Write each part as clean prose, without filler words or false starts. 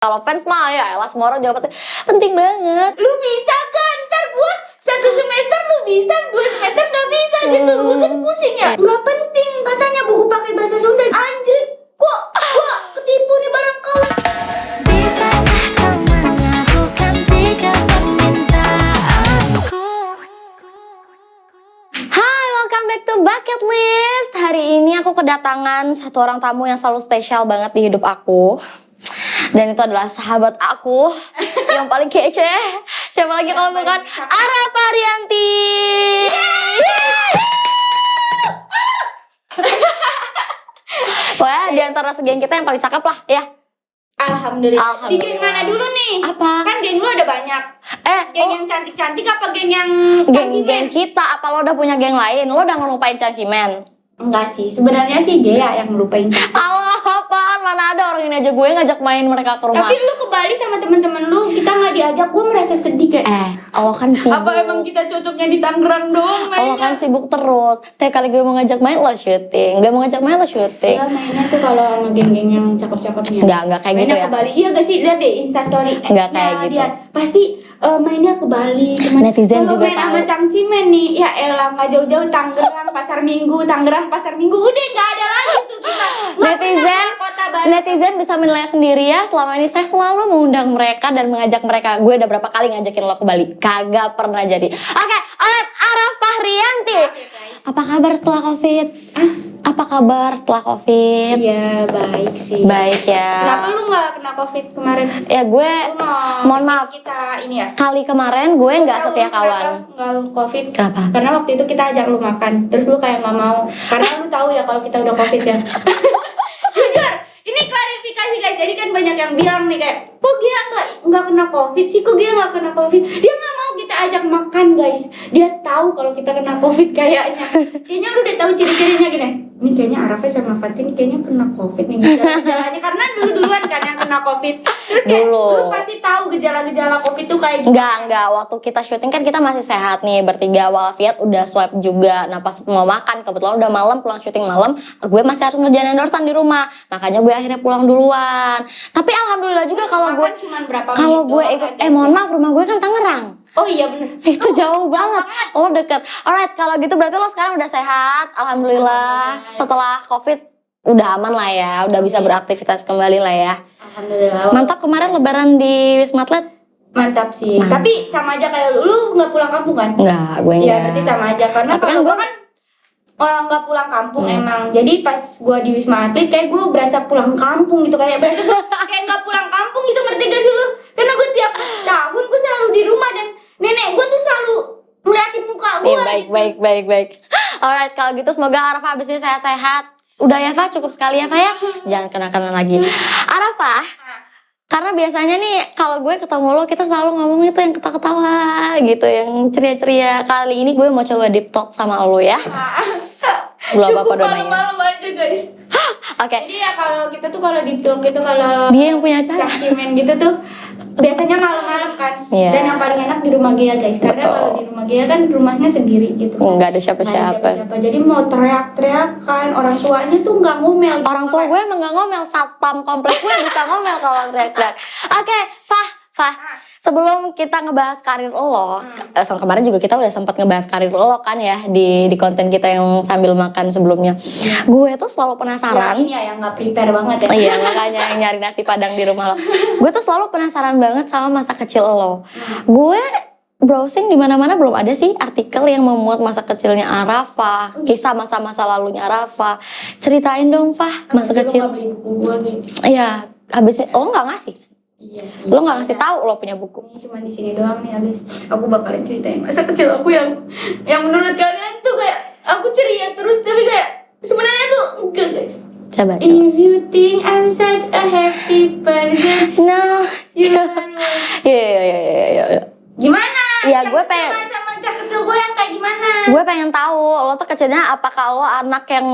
Kalau fans mah ya elah semua orang juga pasti penting banget. Lu bisa kan? Ntar gue 1 semester lu bisa, 2 semester gak bisa gitu. Gue kan pusing ya. Gak penting katanya buku pakai bahasa Sunda. Anjrit, kok gue ketipu nih bareng kau. Bisakah kau mengakukan 3 permintaanku? Hai, welcome back to Bucket List. Hari ini aku kedatangan satu orang tamu yang selalu spesial banget di hidup aku. Dan itu adalah sahabat aku yang paling kece. Siapa lagi kalau bukan Arafa Rianti. Pokoknya di antara segeng kita yang paling cakep lah ya. Alhamdulillah. Di geng mana dulu nih? Apa? Kan geng lu ada banyak. Geng yang cantik-cantik apa geng yang geng kita, apa lo udah punya geng lain? Lo udah ngelupain Cangcimen? Enggak sih, sebenarnya sih Gea yang ngelupain Caci. Allah, apaan? Mana ada orang ini aja gue ngajak main mereka ke rumah. Tapi lu ke Bali sama temen-temen lu, kita nggak diajak, gue merasa sedih kayak. Allah kan sibuk. Apa emang kita cocoknya di Tangerang doang mainnya? Allah kan sibuk terus. Setiap kali gue mau ngajak main lo syuting, gak mau ngajak main lo syuting. Ya mainnya tuh kalau sama geng-geng yang cakep-cakepnya. Enggak kayak gitu mainnya ya. Ke Bali, iya gak sih? Lihat deh Instastory. Enggak kayak gitu. Dia pasti mainnya ke Bali. Cuman Netizen juga main tahu. sama Cangcimen nih, ya elah nggak jauh-jauh Tangerang Pasar Minggu, Tangerang Pasar Minggu, udah nggak ada lagi tuh kita. Netizen bisa menilai sendiri ya. Selama ini saya selalu mengundang mereka dan mengajak mereka. Gue udah berapa kali ngajakin lo ke Bali, kagak pernah jadi. Oke, alright, Arafa Rianti. Apa kabar setelah COVID? Apa kabar setelah COVID? Iya baik sih. Baik ya. Kenapa lu nggak kena COVID kemarin? Ya gue, Lu mohon maaf. Kita ini ya. Kali kemarin gue nggak setia kawan. Nggak COVID. Kenapa? Karena waktu itu kita ajak lu makan, terus lu kayak nggak mau. Karena lu tahu ya kalau kita udah COVID ya. Jujur, ini klarifikasi guys. Jadi kan banyak yang bilang nih kayak, kok dia nggak kena COVID sih? Kok dia nggak kena COVID? Dia nggak mau kita ajak makan guys. Dia tahu kalau kita kena COVID kayaknya. Kayaknya lu udah tahu ciri-cirinya gini. Ini kayaknya Arafa sama Fatin kayaknya kena COVID nih gejala-gejalanya. Karena duluan kan yang kena COVID. Terus kayak lu pasti tahu gejala-gejala COVID tuh kayak gitu. Enggak. Waktu kita syuting kan kita masih sehat nih bertiga. Walafiat udah swab juga. Nah pas mau makan, kebetulan udah malam, pulang syuting malam, gue masih harus ngerjain endorsean di rumah. Makanya gue akhirnya pulang duluan. Tapi alhamdulillah juga kalau gue ikut, mohon maaf, rumah gue kan Tangerang. Oh iya bener. Itu jauh banget. Oh deket. Alright, kalau gitu berarti lo sekarang udah sehat. Alhamdulillah. Setelah COVID udah aman lah ya. Udah bisa beraktivitas kembali lah ya. Alhamdulillah. Mantap kemarin lebaran di Wisma Atlet? Mantap sih. Tapi sama aja kayak lu nggak pulang kampung kan? Enggak, gue enggak. Iya berarti sama aja. Karena tapi kalau gue kan nggak pulang kampung emang. Jadi pas gue di Wisma Atlet kayak gue berasa pulang kampung gitu. Kayak berasa gue kayak nggak pulang kampung gitu, ngerti gak sih lu? Karena gue tiap tahun gue selalu di rumah dan nenek gue tuh selalu ngeliatin muka gue. Baik. Alright, kalau gitu semoga Arafa abis ini sehat-sehat. Udah ya Fa, cukup sekali ya Fa ya. Jangan kena-kena lagi. Arafa, karena biasanya nih kalau gue ketemu lo kita selalu ngomong itu yang ketawa-ketawa gitu, yang ceria-ceria. Kali ini gue mau coba deep talk sama lo ya. Cukup malam-malam aja guys. Oke. Jadi ya kalau kita tuh kalau deep talk gitu, kalau dia yang punya acara Cangcimen gitu tuh biasanya malam-malam kan. Iya. Dan yang paling enak di rumah Gia guys. Karena kalau di rumah Gia kan rumahnya sendiri gitu. Nggak ada siapa-siapa. Jadi mau teriak-teriakan, orang tuanya tuh nggak ngomel gitu. Orang tua gue emang nggak ngomel, satpam komplek gue bisa ngomel kalau teriak-teriak. Oke, Fah. Sebelum kita ngebahas karir lo, kemarin juga kita udah sempat ngebahas karir lo kan ya di konten kita yang sambil makan sebelumnya. Gue tuh selalu penasaran. Ya, ini ya yang nggak prepare banget ya. Iya, makanya yang nyari nasi padang di rumah lo. Gue tuh selalu penasaran banget sama masa kecil lo. Gue browsing di mana-mana belum ada sih artikel yang memuat masa kecilnya Arafa, kisah masa-masa lalunya Arafa. Ceritain dong, Fah, masa kecil. Lo beli buku gue gitu. Iya, habis lo nggak ngasih. Iya sih. Lo nggak ngasih tahu lo punya buku. Ini cuma di sini doang nih ya guys. Aku bakalan ceritain masa kecil aku yang menurut kalian tuh kayak aku ceria terus tapi kayak sebenarnya tuh enggak guys. Coba. If you think I'm such a happy person, No. you are Iya. Gimana? Iya, gue pengen. Masa kecil gue yang kayak gimana? Gue pengen tahu lo tuh kecilnya apakah lo anak yang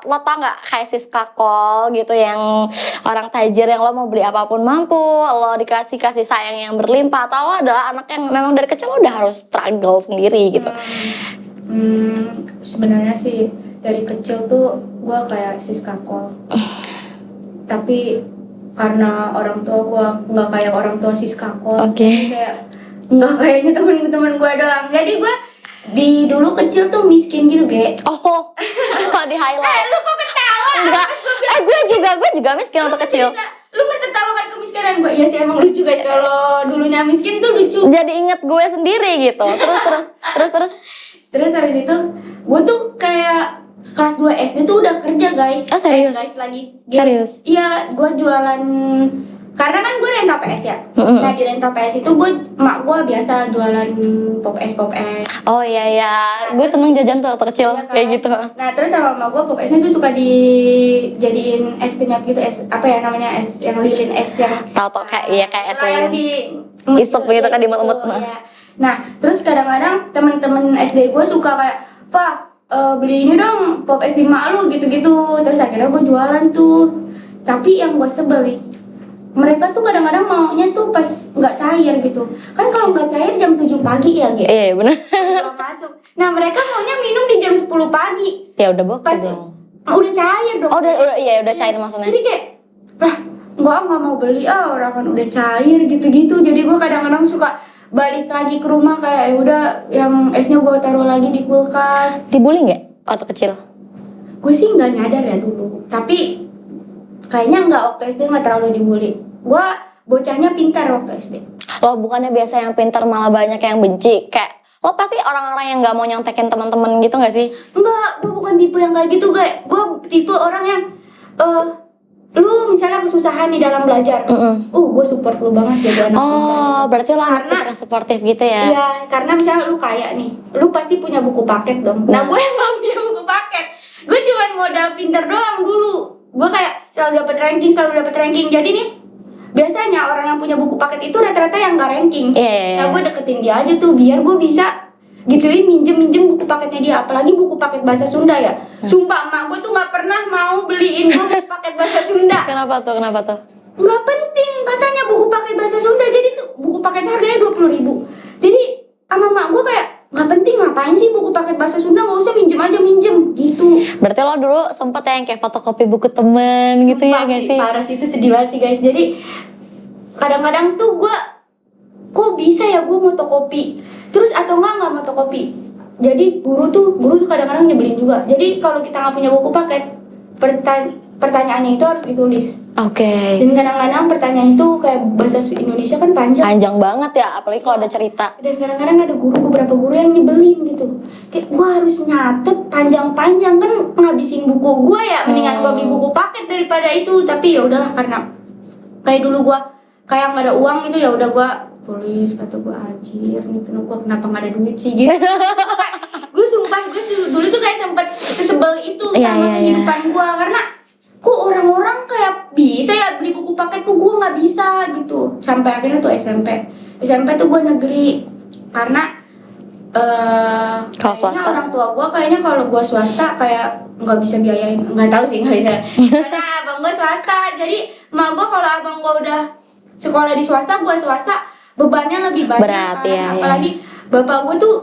lo tau nggak kayak Siska Kol gitu yang orang tajir yang lo mau beli apapun mampu, lo dikasih sayang yang berlimpah, atau lo adalah anak yang memang dari kecil lo udah harus struggle sendiri gitu. Sebenarnya sih dari kecil tuh gue kayak Siska Kol. Tapi karena orang tua gue nggak kayak orang tua Siska kok. Oke. Kayak nggak kayaknya temen-temen gue doang. Jadi gue di dulu kecil tuh miskin gitu, Ge. Oh, di highlight. Lu kok ketawa? Enggak. Gue juga miskin waktu kecil. Lu mentertawakan kemiskinan gue. Iya sih emang lucu guys, kalau dulunya miskin tuh lucu. Jadi inget gue sendiri gitu. Terus Habis itu gue tuh kayak kelas 2 SD tuh udah kerja guys. Oh, serius? Guys lagi. Serius? Iya, gue jualan. Karena kan gue renta PS ya. Mm-mm. Nah di renta PS itu mak gue biasa jualan pop es. Oh iya, gue seneng jajan tuh waktu kecil Iya kan? kayak gitu. Nah terus sama mak gue pop esnya tuh suka dijadiin es kenyot gitu, es apa ya namanya, es yang lilin, es yang Tahu kayak es lah, yang lilin. di Isep gitu kan, dimut-mut. Iya. Nah terus kadang-kadang temen-temen SD gue suka kayak, Fa, beli ini dong pop es di mak lu gitu-gitu. Terus akhirnya gue jualan tuh. Tapi yang gue sebel nih, mereka tuh kadang-kadang maunya tuh pas nggak cair gitu. Kan kalau nggak cair jam 7 pagi ya, Ge. Iya bener. Belum masuk. Nah mereka maunya minum di jam 10 pagi. Ya udah bok. Pas udah cair dong. Oh udah cair maksudnya. Jadi kayak, lah gua nggak mau beli, orang kan udah cair gitu-gitu. Jadi gua kadang-kadang suka balik lagi ke rumah kayak, ya udah yang esnya gua taruh lagi di kulkas. Dibully nggak waktu kecil? Gue sih nggak nyadar ya dulu. Tapi kayaknya nggak, waktu SD nggak terlalu dibully. Gua bocahnya pintar waktu SD. Lo bukannya biasa yang pintar malah banyak yang benci? Kayak lo pasti orang-orang yang nggak mau nyontekin teman-teman gitu nggak sih? Enggak, gue bukan tipe yang kayak gitu, guys. Gue tipe orang yang lu misalnya kesusahan di dalam belajar, gue support lu banget jadi anak pintar. Oh, berarti lo anak Karena- pintar yang suportif gitu ya? Iya, karena misalnya lu kaya nih, lu pasti punya buku paket dong. Nah, gue yang gak punya buku paket. Gue cuman modal pinter doang dulu. Gue kayak selalu dapet ranking. Jadi nih, biasanya orang yang punya buku paket itu rata-rata yang gak ranking. Iya. Nah, gue deketin dia aja tuh biar gue bisa gituin minjem buku paketnya dia, apalagi buku paket bahasa Sunda ya. Sumpah emak gue tuh nggak pernah mau beliin gue buku paket bahasa Sunda. Kenapa tuh? Nggak penting katanya buku paket bahasa Sunda, jadi tuh buku paket harganya 20.000. Jadi sama mak gue kayak, nggak penting, ngapain sih buku paket bahasa Sunda, nggak usah, minjem gitu. Berarti lo dulu sempet ya yang kayak fotokopi buku temen gitu ya Sumpah gak sih? Parah sih, itu sedih banget sih guys. Jadi kadang-kadang tuh gue, kok bisa ya gue fotokopi terus atau nggak fotokopi. Jadi guru tuh kadang-kadang nyebelin juga. Jadi kalau kita nggak punya buku paket, pertanyaannya itu harus ditulis. Oke. Dan kadang-kadang pertanyaan itu kayak bahasa Indonesia kan panjang. Panjang banget ya, apalagi kalau ada cerita. Dan kadang-kadang ada beberapa guru yang nyebelin gitu. Kayak gue harus nyatet panjang-panjang, kan ngabisin buku gue ya. Mendingan gue beli buku paket daripada itu. Tapi ya udahlah, karena kayak dulu gue kayak nggak ada uang gitu, ya udah gue tulis, kata gue anjir nih gue kenapa nggak ada duit sih gitu. Gue sumpah gue dulu tuh kayak sempet sesebel itu sama kehidupan gue, karena kok orang-orang kayak bisa ya beli buku paket, kok gue nggak bisa gitu. Sampai akhirnya tuh SMP tuh gue negeri, karena Kalau swasta? orang tua gue kayaknya kalau gue swasta kayak nggak bisa biayain, nggak tahu sih, nggak bisa. Karena abang gue swasta, jadi emak gue kalau abang gue udah sekolah di swasta, gue swasta, bebannya lebih banyak. Berat, kan. ya, Apalagi bapak gue tuh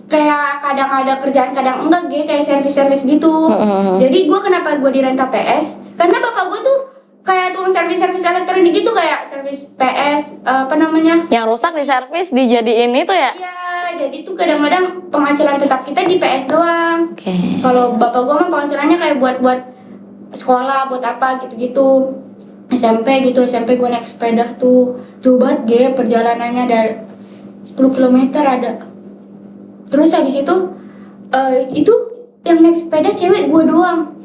kayak kadang ada kerjaan, kadang enggak, kayak servis gitu. Jadi gue kenapa gue di renta PS? Karena bapak gue tuh kayak tukang servis elektronik gitu, kayak servis PS apa namanya? Yang rusak di servis dijadiin itu ya? Iya, jadi tuh kadang-kadang penghasilan tetap kita di PS doang. Oke. Kalau bapak gue mah penghasilannya kayak buat sekolah, buat apa gitu-gitu. SMP gue naik sepeda tuh jauh banget, perjalanannya dari 10 km ada. Terus habis itu yang naik sepeda cewek gue doang.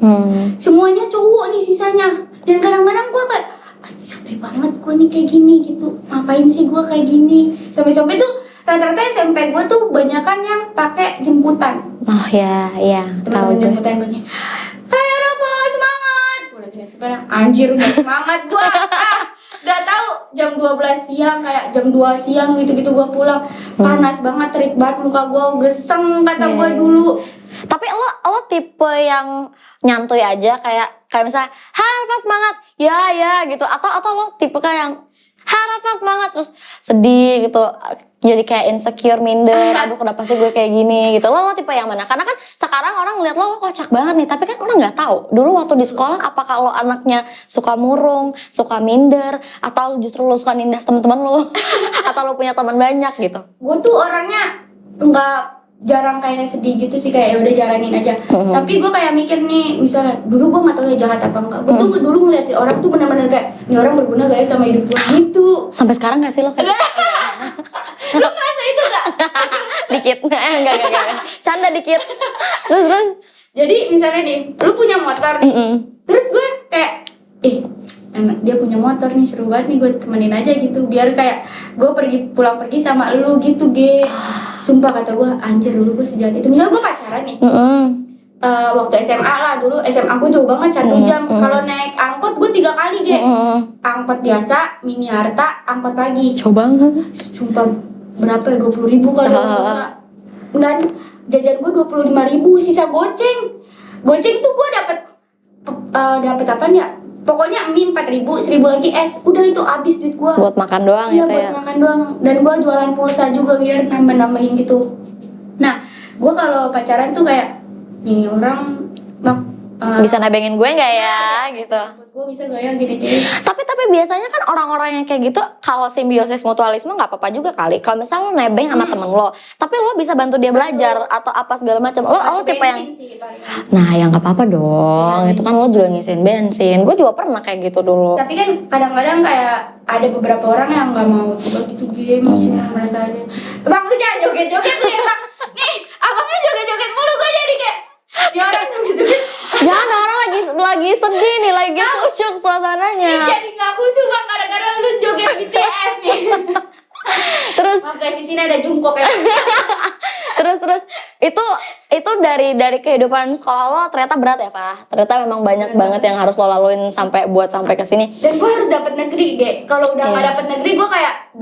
Semuanya cowok nih sisanya. Dan kadang-kadang gue kayak sampai banget gue nih kayak gini gitu. Ngapain sih gue kayak gini? Sampai tuh rata-rata SMP gue tuh banyakan yang pakai jemputan. Oh ya, tahu Teman-teman gue. jemputan gue. Hai Robo, semangat. Gue lagi naik sepeda. Anjir, udah semangat gue. Udah tahu jam 12 siang, kayak jam 2 siang gitu-gitu gue pulang. Panas banget, terik banget, muka gue geseng kata gue dulu. Tapi lo tipe yang nyantuy aja kayak misalnya Rafa semangat ya gitu, atau lo tipe kayak yang Rafa semangat terus sedih gitu, jadi kayak insecure, minder, aduh kenapa sih gue kayak gini gitu. Lo tipe yang mana? Karena kan sekarang orang ngeliat lo kocak banget nih, tapi kan orang nggak tahu dulu waktu di sekolah apakah lo anaknya suka murung, suka minder, atau justru lo suka nindas teman-teman lo, atau lo punya teman banyak gitu. Gue tuh orangnya nggak jarang kayak sedih gitu sih, kayak ya udah jalanin aja. Tapi gue kayak mikir nih, misalnya dulu gue nggak tahu ya jahat apa enggak. Gue tuh dulu ngeliatin orang tuh benar-benar kayak ini orang berguna gak ya sama hidup gue gitu. Sampai sekarang gak sih lo kayak Lu ngerasa itu gak? dikit? Enggak. Canda dikit. Terus. Jadi misalnya nih, lu punya motor nih. Terus gue kayak, enak dia punya motor nih, seru banget nih, gue temenin aja gitu. Biar kayak gue pulang pergi sama lu gitu, Sumpah kata gue, anjir dulu gue sejahat itu. Misalnya gue pacaran nih, waktu SMA lah, dulu SMA gue jauh banget 1 jam. Kalau naik angkot gue 3 kali angkot biasa, mini harta, angkot pagi. Coba. Sumpah berapa ya, 20.000 kalau nggak salah. Dan jajan gue 25.000, sisa goceng. Goceng tuh gue dapet apa ya? Pokoknya mie 4.000, 1.000 lagi es. Udah itu habis duit gue. Buat makan doang Iya, gitu buat ya. makan doang. Dan gue jualan pulsa juga biar nambah-nambahin gitu. Nah, gue kalau pacaran tuh kayak nih orang Bisa nebengin gue nggak ya gitu. buat gue bisa gak ya gini-gini. Tapi biasanya kan orang-orang yang kayak gitu kalau simbiosis mutualisme nggak apa-apa juga kali. Kalau misal lo nebeng sama temen lo, tapi lo bisa bantu dia belajar atau apa segala macam. Lo tipe yang Bensin sih paling. nah yang nggak apa-apa dong. Itu kan lo juga ngisiin bensin. Gue juga pernah kayak gitu dulu. Tapi kan kadang-kadang kayak ada beberapa orang yang nggak mau coba gitu masih merasa aja. Bang lu jangan joget-joget lu ya bang. Nih abangnya joget-joget mulu, gue jadi kayak dia orang joget-joget. Jangan, orang lagi sedih nih, lagi khusyuk suasananya. Jadi nggak khusyuk bang, kadang-kadang lu joget BTS nih. Terus Maaf guys, di sini ada jungkok ya. terus itu dari kehidupan sekolah lo ternyata berat ya, Fah? Ternyata memang banyak banget yang harus lo laluin sampai ke sini. Dan gue harus dapet negeri, Kalau udah nggak dapet negeri, gue kayak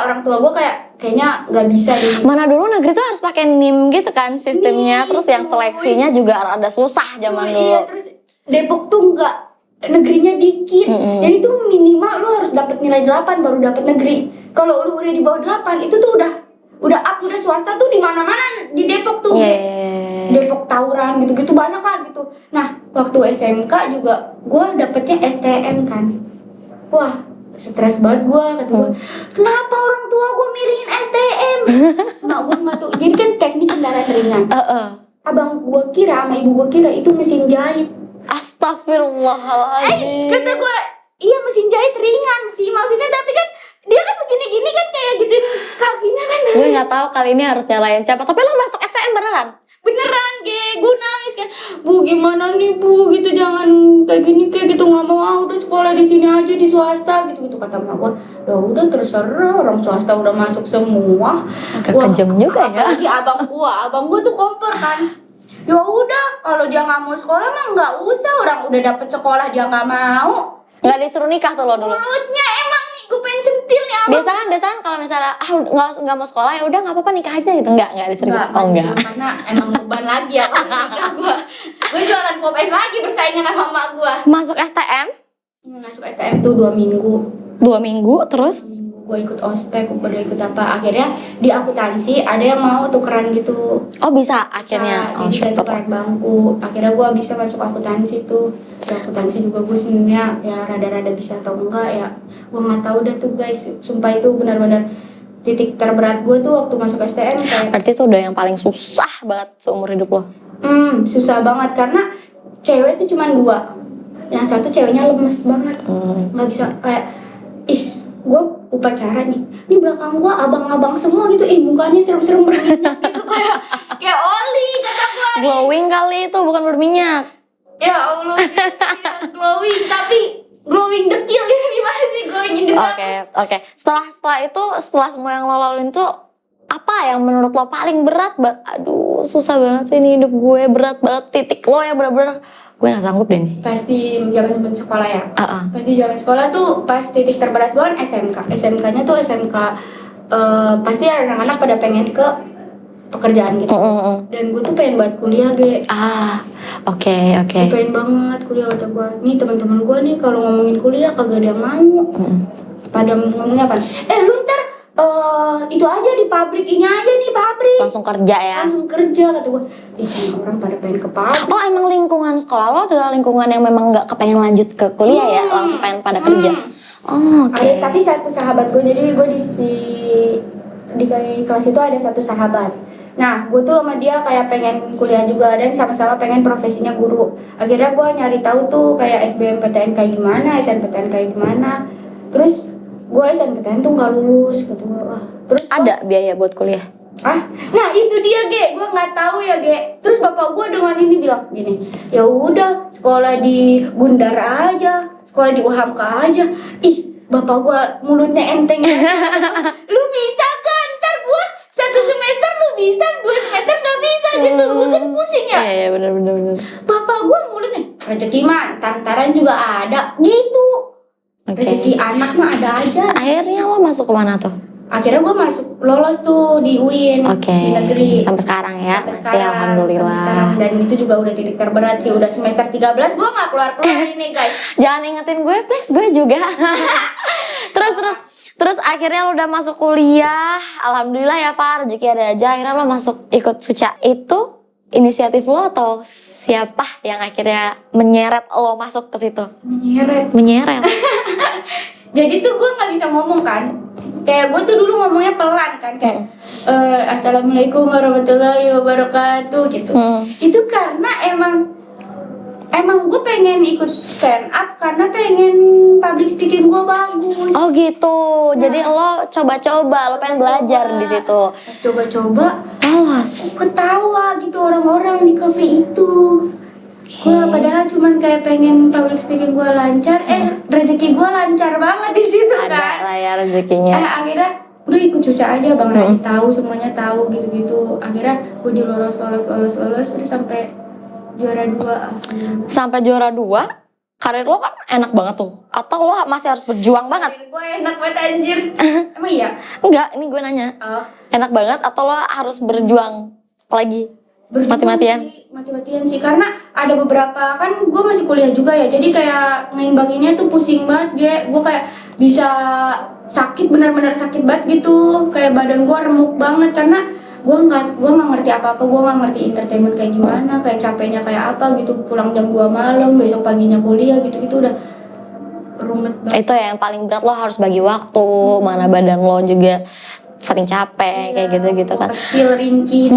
orang tua gue kayaknya nggak bisa deh. Mana dulu negeri tuh harus pakai NIM gitu kan sistemnya, NIM, terus yang seleksinya juga ada susah zaman dulu. Iya, terus Depok tuh nggak, negerinya dikit. Jadi tuh minimal lu harus dapet nilai 8 baru dapet negeri. Kalau lu udah di bawah 8 itu tuh udah swasta tuh di mana-mana di Depok tuh. Depok Tawuran gitu-gitu banyak lah gitu. Nah, waktu SMK juga gue dapetnya STM kan. Wah, stres banget gue, kata gue. Kenapa orang tua gue milihin STM? Mak gue nggak tuh. Jadi kan teknik kendaraan ringan. Abang gue kira sama ibu gue kira itu mesin jahit. Astagfirullahaladzim. Kata gue, iya mesin jahit ringan sih maksudnya, tapi kan dia kan begini-gini kan kayak gituin kakinya kan. Gue nggak tahu kali ini harus nyalain siapa. Tapi lo masuk STM beneran? Beneran, gue nangis kan. Bu gimana nih bu, gitu jangan kayak gini kayak gitu, nggak mau, udah sekolah di sini aja di swasta gitu kata mak gue. Ya udah terserah, orang swasta udah masuk semua. Agak kejam juga ya. Apalagi abang gue tuh kompor kan. Ya udah kalau dia nggak mau sekolah mah nggak usah, orang udah dapet sekolah dia nggak mau. Nggak disuruh nikah tuh lo dulu? Mulutnya emang nih gue pengen sentil nih abang. Biasa kan kalau misalnya nggak mau sekolah ya udah nggak apa-apa nikah aja gitu, nggak disuruh. Enggak. Karena emang beban lagi ya kalau nikah gue jualan pop es lagi bersaingan sama emak gue. Masuk STM? Masuk STM tuh 2 minggu. 2 minggu terus? Gue ikut ospek, udah ikut apa, akhirnya di akuntansi ada yang mau tukeran gitu. Oh bisa akhirnya. Jadi kan tukeran bangku, akhirnya gue bisa masuk akuntansi tuh. Di akuntansi juga gue sebenarnya ya rada-rada bisa atau enggak ya, gue nggak tahu dah tuh guys. Sumpah itu benar-benar titik terberat gue tuh waktu masuk STM kayak. Berarti itu udah yang paling susah banget seumur hidup lo? Susah banget karena cewek tuh cuma 2. Yang satu ceweknya lemes banget, nggak bisa kayak gue upacara nih, ini belakang gue abang-abang semua gitu, mukanya serem-serem berminyak gitu kayak oli kata gue. Glowing kali itu, bukan berminyak. Ya Allah, ya, glowing tapi glowing dekil gitu, gimana sih glowing in the dark? Oke. Setelah semua yang lo laluin tuh apa yang menurut lo paling berat? Aduh susah banget sih ini hidup gue, berat banget, titik lo ya bener-bener gue gak sanggup deh nih. Pas di zaman sekolah ya. Pas di zaman sekolah tuh pas titik terberat gue kan SMK-nya tuh SMK pasti anak-anak pada pengen ke pekerjaan gitu. Dan gue tuh pengen buat kuliah Oke. Gue pengen banget kuliah, kata gue. Nih teman-teman gue nih kalau ngomongin kuliah kagak ada yang mau. Pada ngomongnya apa? Lu ntar itu aja di pabrik, ini aja nih pabrik. Langsung kerja ya. Langsung kerja kata gue. Orang pada pengen ke pabrik. Oh emang lingkungan sekolah lo adalah lingkungan yang memang nggak kepengen lanjut ke kuliah ya, langsung pengen pada kerja. Oh, oke. Tapi satu sahabat gue, jadi gue di kelas itu ada satu sahabat. Nah, gue tuh sama dia kayak pengen kuliah juga dan sama-sama pengen profesinya guru. Akhirnya gue nyari tahu tuh kayak SBMPTN kayak gimana, SNPTN kayak gimana. Terus gue SNPTN tuh nggak lulus gitu. Terus Ada biaya buat kuliah? nah itu dia gue nggak tahu ya Terus bapak gue dengan ini bilang gini, ya udah sekolah di Gundar aja, sekolah di Uhamka aja. Ih, bapak gue mulutnya enteng. Lu bisa kan? Ntar gue 1 semester lu bisa, 2 semester nggak bisa gitu. Gue kan pusing ya. Iya benar. Bapak gue mulutnya rezeki mah tantaran juga ada gitu. Oke. Rezeki anak mah ada aja. Akhirnya lo masuk kemana tuh? Akhirnya gue lolos tuh di UIN, Oke. di negeri. Sampai sekarang ya. Sampai Masih sekarang, alhamdulillah. sampai sekarang. Dan itu juga udah titik terberat sih. Udah semester 13 gue gak keluar-keluar ini guys. Jangan ingetin gue please, gue juga. Terus akhirnya lo udah masuk kuliah. Alhamdulillah ya Far, rezeki ada aja. Akhirnya lo masuk ikut Suca. Itu inisiatif lo atau siapa yang akhirnya menyeret lo masuk ke situ? Menyeret. Jadi tuh gue gak bisa ngomong kan. Kayak gue tuh dulu ngomongnya pelan kan. Kayak Assalamualaikum warahmatullahi wabarakatuh gitu. Itu karena emang gue pengen ikut stand up karena pengen public speaking gue bagus. Oh gitu. Jadi lo coba-coba, lo pengen belajar di situ. Pas coba-coba, Alas. ketawa gitu orang-orang di cafe itu. Gue padahal cuman kayak pengen public speaking gue lancar, rezeki gue lancar banget di situ kan. Ada lah ya rezekinya. Akhirnya udah ikut Cuca aja, Bang Rai tahu, semuanya tahu gitu-gitu. Akhirnya gue lolos udah sampai juara 2. Alhamdulillah. Sampai juara 2, karir lo kan enak banget tuh. Atau lo masih harus berjuang banget? Gue enak banget anjir. Emang iya? Enggak, ini gue nanya. Oh. Enak banget atau lo harus berjuang lagi? Berjuang Mati-matian? sih, mati-matian sih. Karena ada beberapa, kan gue masih kuliah juga ya. Jadi kayak ngeimbanginnya tuh pusing banget gue kayak bisa sakit, benar-benar sakit banget gitu. Kayak badan gue remuk banget karena gue nggak ngerti apa-apa. Gue nggak ngerti entertainment kayak gimana, kayak capeknya kayak apa gitu. Pulang jam 2 malam, besok paginya kuliah gitu-gitu udah rumet banget. Itu yang paling berat, lo harus bagi waktu. Mana badan lo juga sering capek, kayak gitu-gitu kan. Kecil, ringkih,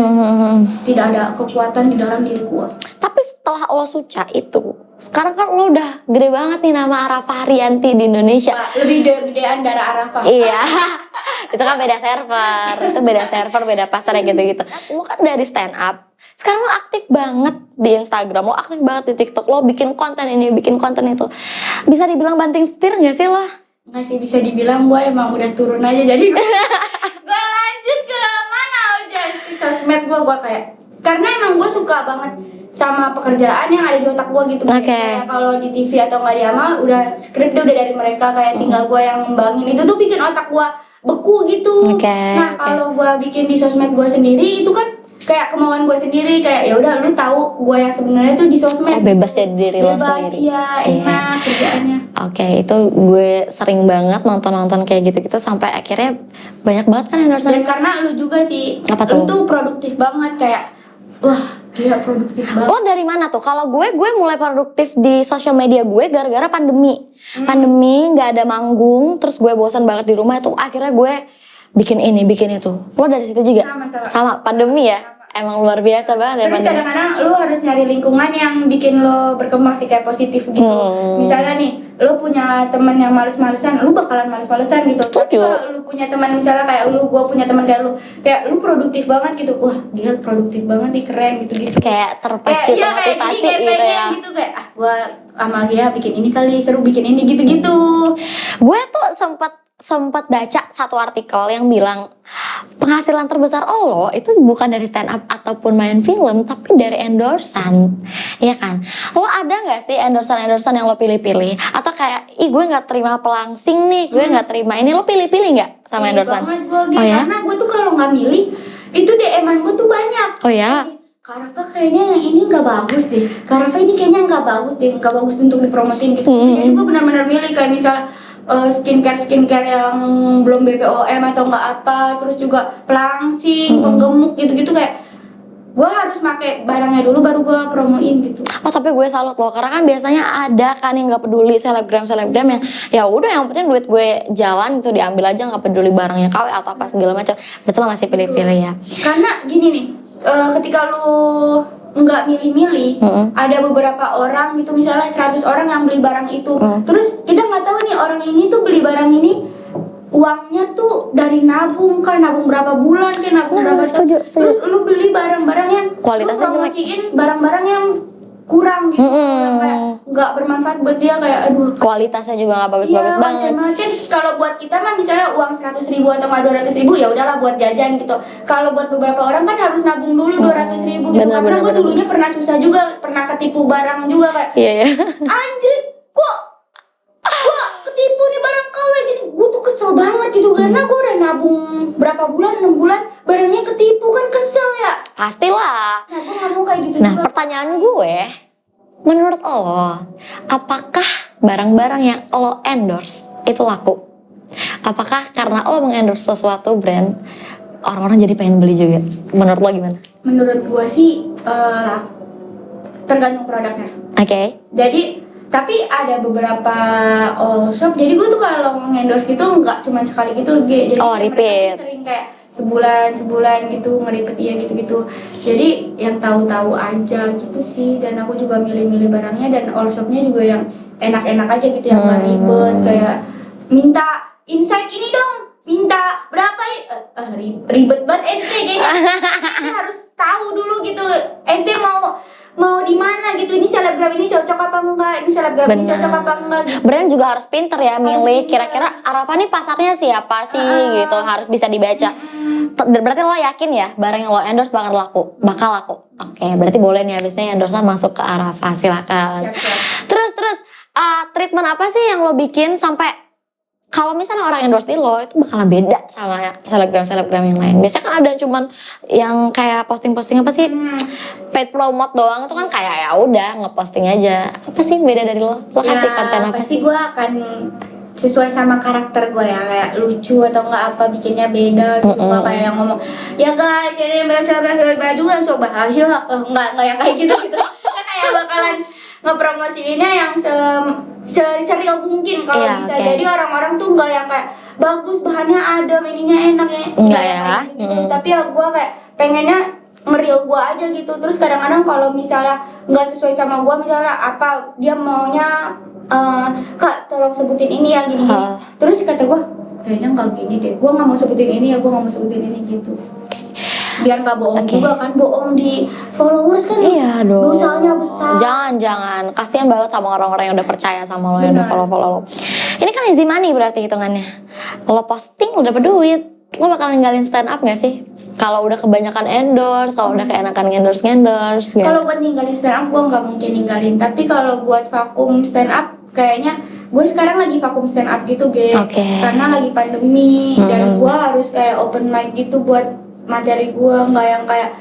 tidak ada kekuatan di dalam diri gue. Tapi setelah lo Suca itu, sekarang kan lo udah gede banget nih nama Arafah Haryanti di Indonesia. Lebih gedean dari Arafah. Iya, itu kan beda server, beda pasar ya gitu-gitu. Lo kan dari stand up, sekarang lo aktif banget di Instagram, lo aktif banget di TikTok, lo bikin konten ini, bikin konten itu. Bisa dibilang banting setir gak sih lo? Nggak sih, bisa dibilang gue emang udah turun aja. Jadi gue lanjut ke mana aja, ke sosmed gue kayak, karena emang gue suka banget sama pekerjaan yang ada di otak gue gitu. Kayak kalau di TV atau nggak di amal, udah skripnya udah dari mereka, kayak tinggal gue yang ngembangin. Itu tuh bikin otak gue beku gitu. Kalau gue bikin di sosmed gue sendiri, itu kan kayak kemauan gue sendiri, kayak ya udah lu tahu gue yang sebenarnya tuh di sosmed. Bebas ya diri lo sendiri. Iya, enak kerjaannya. Oke, itu gue sering banget nonton kayak gitu-gitu sampai akhirnya banyak banget kan endorse. Dan karena lu juga sih, apa tuh? lu tuh produktif banget, kayak wah gila produktif banget. Lo dari mana tuh? Kalau gue mulai produktif di sosial media gue gara-gara pandemi. Pandemi nggak ada manggung, terus gue bosan banget di rumah itu. Akhirnya gue bikin ini, bikin itu. Lo dari situ juga? Sama pandemi ya? Emang luar biasa banget ya. Terus kadang-kadang lu harus nyari lingkungan yang bikin lo berkembang sih, kayak positif gitu. Misalnya nih, lu punya teman yang males-malesan, lu bakalan males-malesan gitu. Tapi kalau lu punya teman misalnya kayak gua punya teman kayak lu produktif banget gitu. Wah, dia produktif banget nih, keren gitu-gitu. Kayak terpacu, termotivasi gitu ya. Gitu kayak gua sama dia bikin ini kali, seru bikin ini gitu-gitu. Gue tuh sempat baca satu artikel yang bilang penghasilan terbesar lo itu bukan dari stand up ataupun main film, tapi dari endorsan, ya kan? Lo ada nggak sih endorsan yang lo pilih-pilih? Atau kayak, gue nggak terima pelangsing nih, gue nggak terima ini, lo pilih-pilih nggak sama endorsan? Banget gue, karena gue tuh kalau nggak milih, itu DM-an gue tuh banyak. Oh ya? Kak Rafa kayaknya yang ini nggak bagus deh. Kak Rafa ini kayaknya nggak bagus deh, nggak bagus untuk dipromosin gitu. Jadi gue benar-benar milih, kayak misalnya skincare yang belum BPOM atau nggak apa, terus juga pelangsing, penggemuk gitu-gitu kayak gue harus pakai barangnya dulu baru gue promoin gitu. Oh tapi gue salut loh, karena kan biasanya ada kan yang nggak peduli selebgram yang ya udah yang penting duit gue jalan gitu diambil aja, nggak peduli barangnya KW atau apa segala macam. Betul lah, masih pilih-pilih ya. Karena gini nih, ketika lu nggak milih-milih, ada beberapa orang gitu misalnya 100 orang yang beli barang itu, terus kita nggak tahu nih orang ini tuh beli barang ini uangnya tuh dari nabung kan, nabung berapa bulan kan, nabung berapa tahun. Terus lu beli barang-barang yang kualitasnya lu promosiin barang-barang yang kurang gitu, yang kayak nggak bermanfaat buat dia, kayak aduh kualitasnya juga nggak bagus-bagus iya, banget. kan kalau buat kita mah misalnya uang 100.000 atau nggak 200.000 ya udahlah buat jajan gitu. Kalau buat beberapa orang kan harus nabung dulu 200.000 gitu. Karena gue dulunya pernah susah juga, pernah ketipu barang juga kayak Iya. anjir kok gue ketipu nih barang KW gini. Gue tuh kesel banget gitu karena gue udah nabung berapa bulan, 6 bulan barangnya ketipu kan, kesel ya. Pastilah. Nah gue gak mau kayak gitu Nah juga. pertanyaan gue, menurut lo, apakah barang-barang yang lo endorse itu laku? Apakah karena lo mengendorse sesuatu brand, orang-orang jadi pengen beli juga? Menurut lo gimana? Menurut gue sih tergantung produknya. Oke. Jadi tapi ada beberapa shop, jadi gue tuh kalau nge-endorse gitu nggak cuma sekali gitu, jadi kayak mereka repeat. tuh sering kayak sebulan gitu nge-repeat ya gitu-gitu. Jadi yang tahu-tahu aja gitu sih, dan aku juga milih-milih barangnya, dan all shopnya juga yang enak-enak aja gitu, yang nggak ribet kayak minta insight ini dong, minta berapa ribet banget ente kayaknya. Ente harus tahu dulu gitu, ente mau di mana gitu, ini selebgram ini cocok apa enggak, ini selebgram ini cocok apa enggak gitu. Brand juga harus pinter ya milih, kira-kira Arafa nih pasarnya siapa sih gitu, harus bisa dibaca. Berarti lo yakin ya barang yang lo endorse bakal laku? Oke, berarti boleh nih abisnya endorsean masuk ke Arafa, silakan. Siap. Terus treatment apa sih yang lo bikin sampai kalau misalnya orang endorse di lo itu bakalan beda sama selebgram yang lain? Biasanya kan ada cuman yang kayak posting-posting apa sih, paid promote doang, itu kan kayak ya udah ngeposting aja. Apa sih beda dari lo? Lo kasih konten apa pasti sih? gue akan sesuai sama karakter gue ya, kayak lucu atau enggak apa bikinnya beda gitu. Gak kayak yang ngomong ya guys ini baju yang so bahas ya, enggak yang kayak gitu gitu. Kan kayak bakalan ngepromosiinnya yang serial mungkin kalau Iya, bisa. oke. Jadi orang-orang tuh enggak yang kayak bagus bahannya ada, ininya enak ya, Enggak ya. kayak gitu. Tapi ya gue kayak pengennya nge-real gue aja gitu. Terus kadang-kadang kalau misalnya nggak sesuai sama gue, misalnya apa dia maunya kak tolong sebutin ini ya gini-gini, terus kata gue kayaknya nggak gini deh, gue nggak mau sebutin ini ya, gue nggak mau sebutin ini gitu, biar nggak bohong juga kan, bohong di followers kan. Iya dong. Dosanya besar. Jangan. Kasihan banget sama orang-orang yang udah percaya sama lo, yang udah Benar. follow lo. Ini kan easy money berarti hitungannya. Lo posting udah berduit, lo bakal ninggalin stand up gak sih? Kalau udah kebanyakan endorse, kalau udah keenakan endorse gitu. Kalau buat ninggalin stand up gue nggak mungkin ninggalin, tapi kalau buat vakum stand up kayaknya gue sekarang lagi vakum stand up gitu guys. Oke. Karena lagi pandemi dan gue harus kayak open mic gitu buat materi gue, nggak yang kayak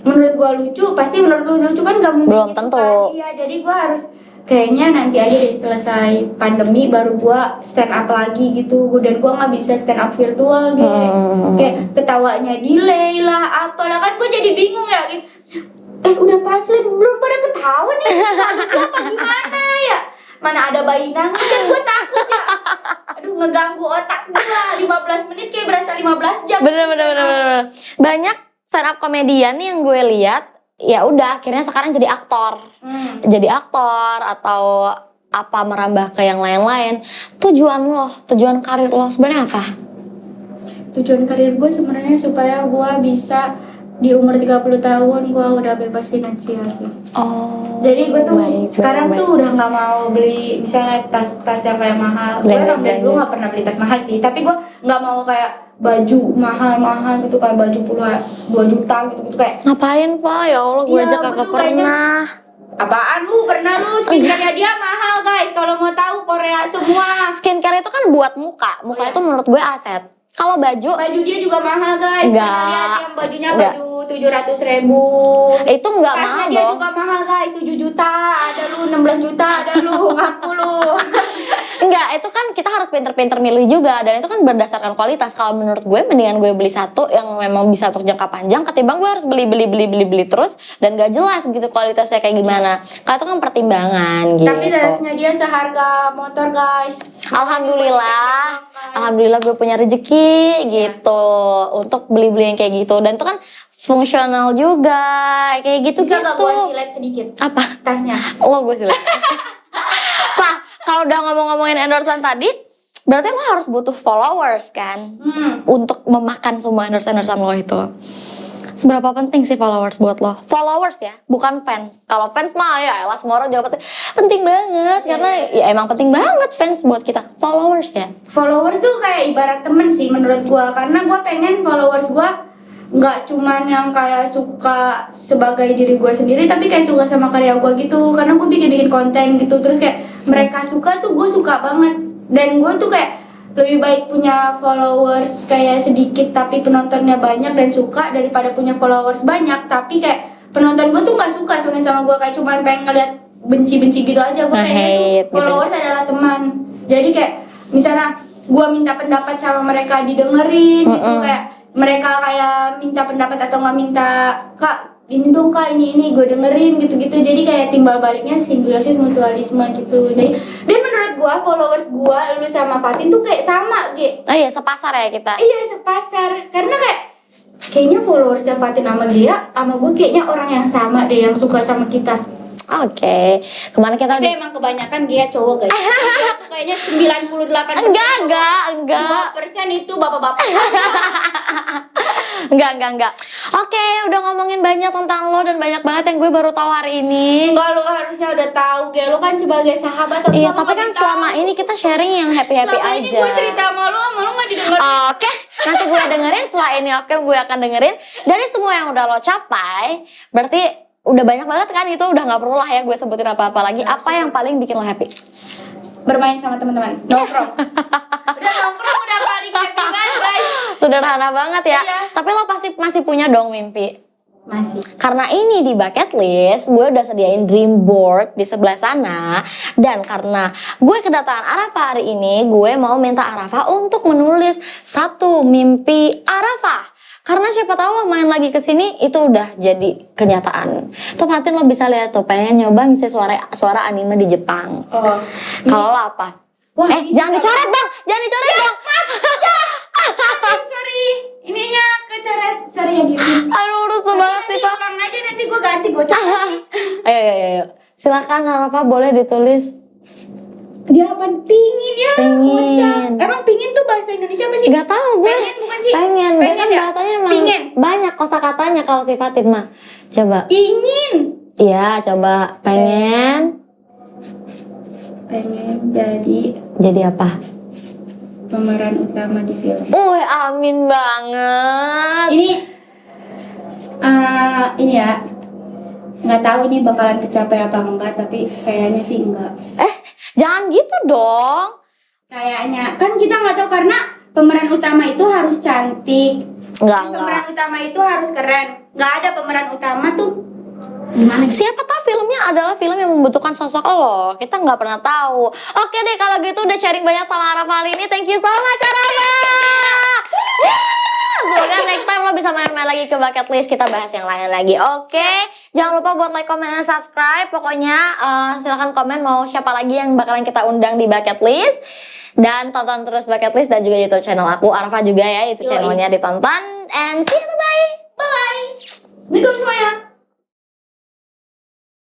menurut gue lucu pasti menurut lu lucu kan, nggak mungkin Belum gitu tentu. kan. Iya, jadi gue harus kayaknya nanti aja deh selesai pandemi baru gue stand up lagi gitu. Dan gue nggak bisa stand up virtual gitu. Kayak ketawanya delay lah apalah, kan gue jadi bingung ya gitu. Udah punchline belum pada ketawa nih, lucu apa gimana ya, mana ada bayi nangis kan, gue takut ya, aduh ngeganggu otak gue. 15 menit kayak berasa 15 jam. Bener. Banyak stand up komedian nih yang gue lihat, ya udah akhirnya sekarang jadi aktor. Jadi aktor atau apa merambah ke yang lain-lain. Tujuan karir lo sebenarnya apa? Tujuan karir gue sebenarnya supaya gue bisa di umur 30 tahun gue udah bebas finansial sih. Oh. Jadi gue tuh baik. sekarang tuh udah nggak mau beli misalnya tas yang kayak mahal. Gue emang dari dulu nggak pernah beli tas mahal sih, tapi gue nggak mau kayak baju mahal gitu, kayak baju puluhan 2 juta gitu kayak. Ngapain Pak? Ya Allah, gue Iya, aja gue kagak tuh kayaknya- pernah. Apaan lu? Pernah lu? Skincare-nya dia mahal guys. Kalau mau tahu Korea semua. Skincare itu kan buat muka. Muka itu menurut gue aset. Kalau baju Dia juga mahal guys. Enggak. Pernah lihat yang bajunya Enggak. baju 700.000. itu nggak Tasnya mahal dia dong. juga mahal guys, 7 juta, ada lu 16 juta, ada lu ngaku lu. Enggak, itu kan kita harus pinter-pinter milih juga. Dan itu kan berdasarkan kualitas. Kalau menurut gue mendingan gue beli satu yang memang bisa untuk jangka panjang, ketimbang gue harus beli terus dan gak jelas gitu kualitasnya kayak gimana. Karena itu kan pertimbangan gitu. Tapi tasnya dia seharga motor guys. Alhamdulillah gue punya rezeki gitu untuk beli-beli yang kayak gitu. Dan itu kan fungsional juga kayak gitu. Bisa gak gue silet sedikit Apa? tasnya? Lo gue silet. Fah, kalau udah ngomongin endorsean tadi, berarti lo harus butuh followers kan untuk memakan semua endorsean lo itu. Seberapa penting sih followers buat lo? Followers ya, bukan fans. Kalau fans mah ya elah semua orang jawab pasti penting banget karena ya emang penting banget fans buat kita. Followers ya. Followers tuh kayak ibarat temen sih menurut gue, karena gue pengen followers gue nggak cuman yang kayak suka sebagai diri gue sendiri, tapi kayak suka sama karya gue gitu. Karena gue bikin konten gitu, terus kayak mereka suka tuh gue suka banget. Dan gue tuh kayak lebih baik punya followers kayak sedikit tapi penontonnya banyak dan suka, daripada punya followers banyak tapi kayak penonton gue tuh nggak suka sebenarnya sama gue, kayak cuman pengen ngeliat benci-benci gitu aja. Gue pengen tuh followers adalah teman. Jadi kayak misalnya gue minta pendapat sama mereka didengerin gitu, kayak mereka kayak minta pendapat atau nggak minta, kak ini dong kak ini gue dengerin gitu-gitu. Jadi kayak timbal baliknya simbiosis mutualisme gitu. Jadi dan menurut gue followers gue lu sama Fatin tuh kayak sama Ge. Oh iya, sepasar ya kita. Iya sepasar, karena kayaknya followersnya Fatin sama Gia sama gue kayaknya orang yang sama deh, yang suka sama kita. Oke. Kemana kita Tapi emang kebanyakan Gia cowok guys. Gia tuh kayaknya 98%. Enggak. 2% itu bapak-bapak. Enggak. Oke, udah ngomongin banyak tentang lo dan banyak banget yang gue baru tahu hari ini. Enggak, lu harusnya udah tahu, Ge. Lu kan sebagai sahabat. Iya, tapi kan selama ini kita sharing yang happy-happy selama aja. ini gue cerita sama lu gak didengerin. Oke, nanti gue dengerin setelah ini off cam gue akan dengerin. Dari semua yang udah lo capai, berarti udah banyak banget kan, itu udah nggak perlu lah ya gue sebutin apa-apa lagi. Apa yang paling bikin lo happy? Bermain sama teman-teman, nongkrong. Udah nongkrong udah paling happy banget guys. Sederhana banget ya. Iya. Tapi lo pasti masih punya dong mimpi. Masih. Karena ini di bucket list, gue udah sediain dream board di sebelah sana. Dan karena gue kedatangan Arafah hari ini, gue mau minta Arafah untuk menulis satu mimpi Arafah. Karena siapa tahu lo main lagi ke sini itu udah jadi kenyataan. Tuh Fatin lo bisa lihat tuh, pengen nyoba ngisi suara anime di Jepang. Oh. Kalau lo apa? Wah, Jangan dicoret bang, Sorry, ininya kecoret. Sorry ya gitu. Aduh rusuh banget sih Pak. Ulang aja nanti gue ganti gocap. Ayo. Silakan Arafah boleh ditulis. Dia apa? Pingin ya. Pingin. Gocap. Emang pingin tuh bahasa Indonesia apa sih? Gak tahu gue. Pengen bukan sih? Pengen Pengen kan ya? bahasanya emang Pingin. banyak kosakatanya kalau sifatin mah. Coba. Ingin. Iya, coba pengen jadi apa? Pemeran utama di film. Amin banget. Ini ya. Nggak tahu ini bakalan kecapai apa enggak, tapi kayaknya sih enggak. Jangan gitu dong. Kayaknya kan kita nggak tahu, karena pemeran utama itu harus cantik. Enggak. Pemeran utama itu harus keren. Nggak ada pemeran utama tuh. Gimana? Siapa tahu filmnya adalah film yang membutuhkan sosok lo. Kita nggak pernah tahu. Oke deh kalau gitu udah sharing banyak sama Arafah hari ini. Thank you so much Arafah. Semoga next time lo bisa main-main lagi ke bucket list. Kita bahas yang lain lagi. Oke. Jangan lupa buat like, comment, dan subscribe. Pokoknya silahkan komen mau siapa lagi yang bakalan kita undang di bucket list. Dan tonton terus bucket list dan juga YouTube channel aku. Arafah juga ya, YouTube channelnya ditonton. And see you, bye-bye. Bye. Assalamualaikum semuanya.